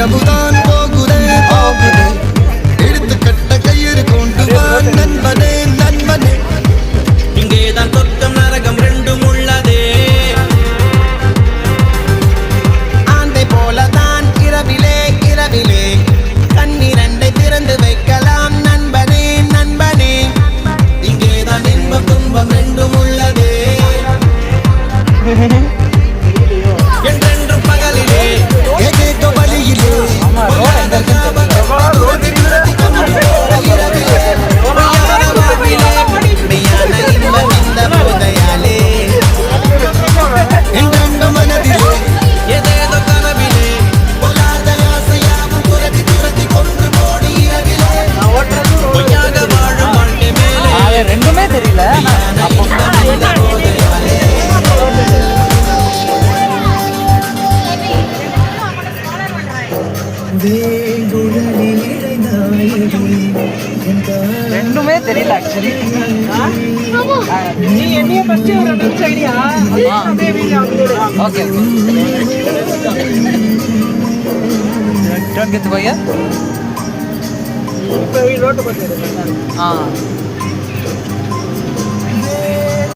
இரவுதான் போகுதே போகுதே எடுத்து கட்ட கயிறு கொண்டு வா நண்பனே நண்பனே இங்கேதான் சொர்க்கம் நரகம் ரெண்டும் உள்ளதே ஆந்தை போலதான் இரவிலே இரவிலே கண்ணிரண்டை திறந்து வைக்கலாம் நண்பனே நண்பனே இங்கேதான் இன்பம் துன்பம் ரெண்டும் உள்ளதே என்றென்றும் பகலிலே ஏதேதோ வழியிலே எங்கெங்க மனதிலே ஏதேதோ கனவிலே பொல்லாத ஆசையாவும் துரத்தி துரத்தி கொன்று போடி இரவிலே பொய்யாக வாழும் வாழ்க்கை மேலே ரெண்டுமே தெரியல ரெண்டுமே தெரியல ஆக்சுவலி நீ என்னைய ஃபர்ஸ்ட் ஒரு நிமிஷம் ஐடியா அப்படியே video upload okay don't get பையா இப்போ ரோட் பத்தி ஆ